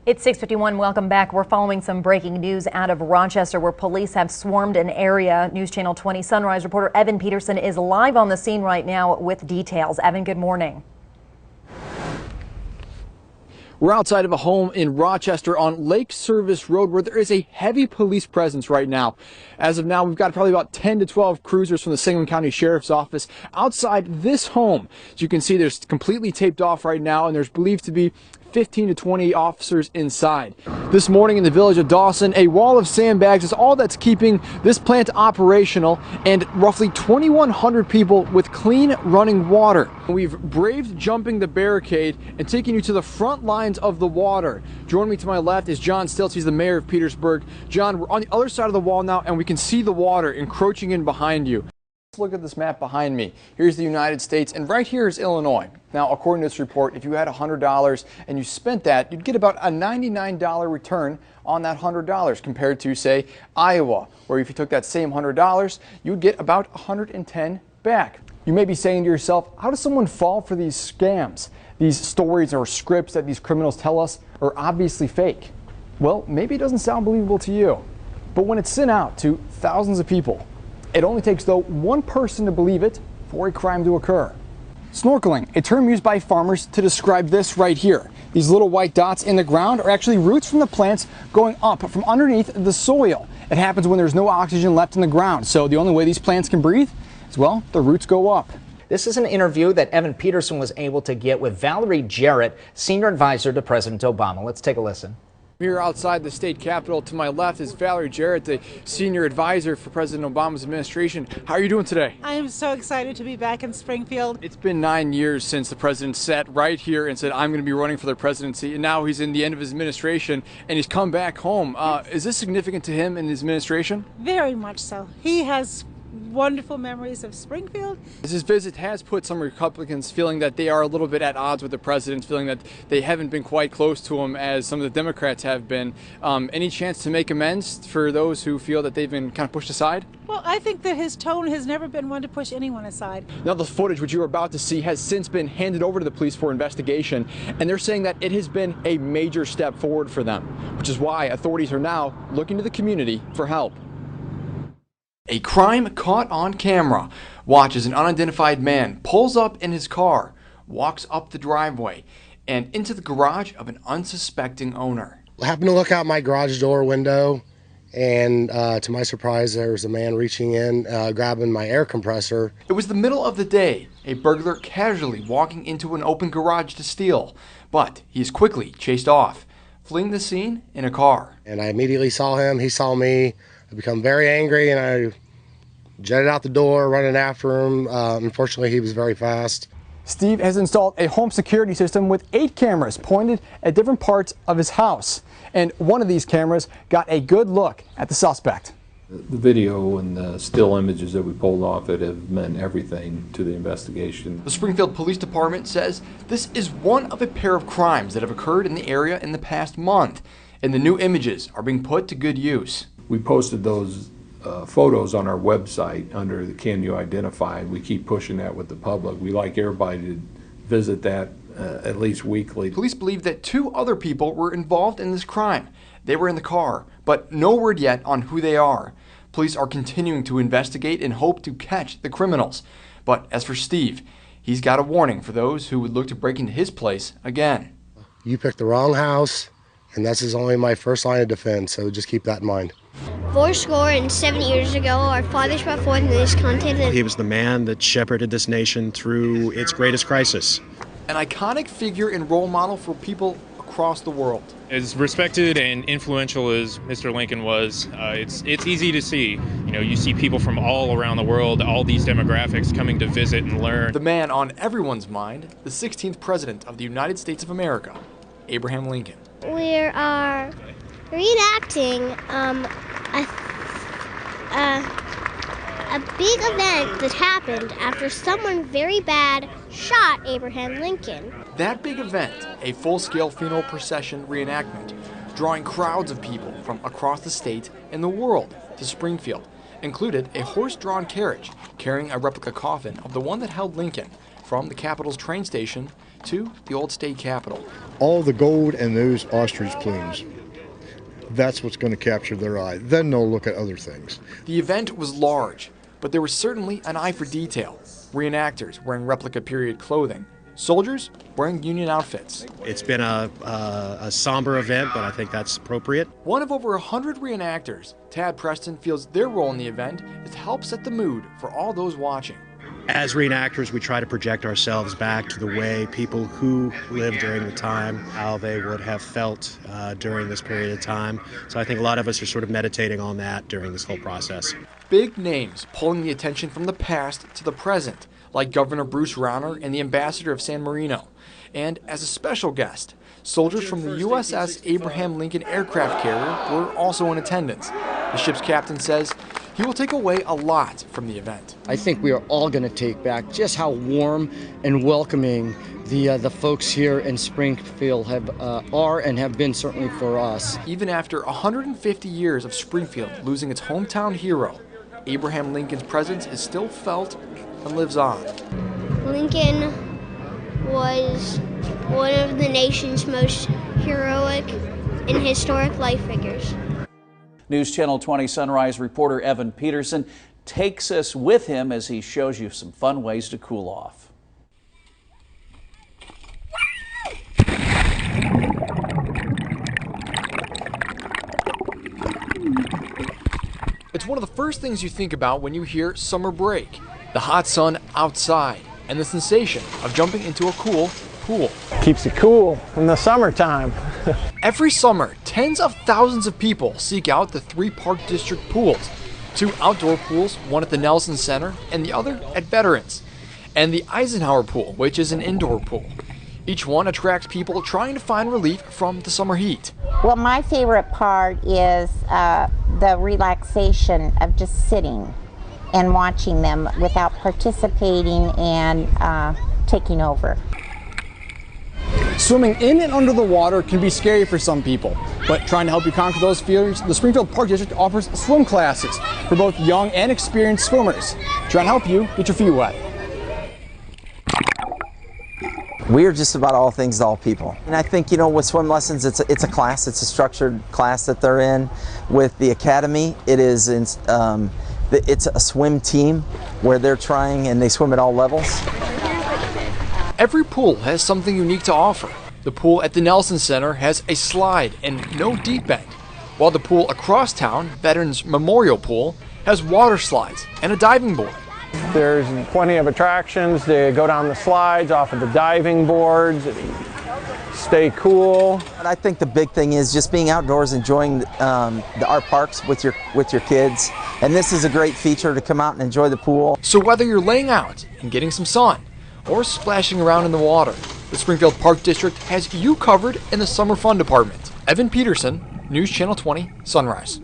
It's 6:51. Welcome back. We're following some breaking news out of Rochester where police have swarmed an area. News Channel 20 Sunrise reporter Evan Peterson is live on the scene right now with details. Evan, good morning. We're outside of a home in Rochester on Lake Service Road where there is a heavy police presence right now. As of now, we've got probably about 10 to 12 cruisers from the Sangamon County Sheriff's Office outside this home. As you can see, there's completely taped off right now, and there's believed to be 15 to 20 officers inside. This morning in the village of Dawson, a wall of sandbags is all that's keeping this plant operational, and roughly 2,100 people with clean running water. We've braved jumping the barricade and taking you to the front lines of the water. Joining me to my left is John Stilts. He's the mayor of Petersburg. John, we're on the other side of the wall now, and we can see the water encroaching in behind you. Look at this map behind me. Here's the United States, and right here is Illinois. Now, according to this report, if you had $100 and you spent that, you'd get about a $99 return on that $100 compared to, say, Iowa, where if you took that same $100, you'd get about $110 back. You may be saying to yourself, how does someone fall for these scams? These stories or scripts that these criminals tell us are obviously fake. Well, maybe it doesn't sound believable to you, but when it's sent out to thousands of people, it only takes, though, one person to believe it for a crime to occur. Snorkeling, a term used by farmers to describe this right here. These little white dots in the ground are actually roots from the plants going up from underneath the soil. It happens when there's no oxygen left in the ground, so the only way these plants can breathe is, well, the roots go up. This is an interview that Evan Peterson was able to get with Valerie Jarrett, senior advisor to President Obama. Let's take a listen. Here outside the state capitol to my left is Valerie Jarrett, the senior advisor for President Obama's administration. How are you doing today? I am so excited to be back in Springfield. It's been 9 years since the president sat right here and said, I'm going to be running for the presidency, and now he's in the end of his administration and he's come back home. Is this significant to him and his administration? Very much so. He has wonderful memories of Springfield. His visit has put some Republicans feeling that they are a little bit at odds with the president, feeling that they haven't been quite close to him as some of the Democrats have been. Any chance to make amends for those who feel that they've been kind of pushed aside? Well, I think that his tone has never been one to push anyone aside. Now, the footage which you are about to see has since been handed over to the police for investigation, and they're saying that it has been a major step forward for them, which is why authorities are now looking to the community for help. A crime caught on camera. Watch as an unidentified man pulls up in his car, walks up the driveway, and into the garage of an unsuspecting owner. I happened to look out my garage door window, and to my surprise, there was a man reaching in, grabbing my air compressor. It was the middle of the day, a burglar casually walking into an open garage to steal, but he's quickly chased off, fleeing the scene in a car. And I immediately saw him, he saw me. I become very angry, and I jetted out the door, running after him. Unfortunately, he was very fast. Steve has installed a home security system with 8 cameras pointed at different parts of his house. And one of these cameras got a good look at the suspect. The video and the still images that we pulled off it have meant everything to the investigation. The Springfield Police Department says this is one of a pair of crimes that have occurred in the area in the past month, and the new images are being put to good use. We posted those photos on our website under the Can You Identify. We keep pushing that with the public. We like everybody to visit that at least weekly. Police believe that 2 other people were involved in this crime. They were in the car, but no word yet on who they are. Police are continuing to investigate and hope to catch the criminals. But as for Steve, he's got a warning for those who would look to break into his place again. You picked the wrong house, and this is only my first line of defense, so just keep that in mind. 407 years ago, our fathers brought forth in this continent. He was the man that shepherded this nation through its greatest crisis. An iconic figure and role model for people across the world. As respected and influential as Mr. Lincoln was, it's easy to see. You see people from all around the world, all these demographics coming to visit and learn. The man on everyone's mind, the 16th President of the United States of America, Abraham Lincoln. We are reenacting a big event that happened after someone very bad shot Abraham Lincoln. That big event, a full-scale funeral procession reenactment, drawing crowds of people from across the state and the world to Springfield, included a horse-drawn carriage carrying a replica coffin of the one that held Lincoln from the Capitol's train station to the old state capitol. All the gold and those ostrich plumes, that's what's going to capture their eye. Then they'll look at other things. The event was large, but there was certainly an eye for detail. Reenactors wearing replica period clothing, soldiers wearing Union outfits. It's been a somber event, but I think that's appropriate. One of over 100 reenactors, Tad Preston feels their role in the event is to help set the mood for all those watching. As reenactors, we try to project ourselves back to the way people who lived during the time, how they would have felt during this period of time. So I think a lot of us are sort of meditating on that during this whole process. Big names pulling the attention from the past to the present, like Governor Bruce Rauner and the Ambassador of San Marino. And as a special guest, soldiers from the USS Abraham Lincoln aircraft carrier were also in attendance. The ship's captain says he will take away a lot from the event. I think we are all going to take back just how warm and welcoming the folks here in Springfield are and have been certainly for us. Even after 150 years of Springfield losing its hometown hero, Abraham Lincoln's presence is still felt and lives on. Lincoln was one of the nation's most heroic and historic life figures. News Channel 20 Sunrise reporter Evan Peterson takes us with him as he shows you some fun ways to cool off. It's one of the first things you think about when you hear summer break. The hot sun outside and the sensation of jumping into a cool pool. Keeps you cool in the summertime. Every summer, tens of thousands of people seek out the 3 Park District pools. 2 outdoor pools, one at the Nelson Center and the other at Veterans. And the Eisenhower Pool, which is an indoor pool. Each one attracts people trying to find relief from the summer heat. Well, my favorite part is the relaxation of just sitting and watching them without participating and taking over. Swimming in and under the water can be scary for some people, but trying to help you conquer those fears, the Springfield Park District offers swim classes for both young and experienced swimmers. Trying to help you get your feet wet. We're just about all things to all people. And I think, you know, with swim lessons, it's a class, it's a structured class that they're in. With the academy, it's a swim team where they're trying and they swim at all levels. Every pool has something unique to offer. The pool at the Nelson Center has a slide and no deep end, while the pool across town, Veterans Memorial Pool, has water slides and a diving board. There's plenty of attractions to go down the slides, off of the diving boards, stay cool. And I think the big thing is just being outdoors, enjoying our parks with your kids. And this is a great feature to come out and enjoy the pool. So whether you're laying out and getting some sun or splashing around in the water, the Springfield Park District has you covered in the Summer Fun Department. Evan Peterson, News Channel 20, Sunrise.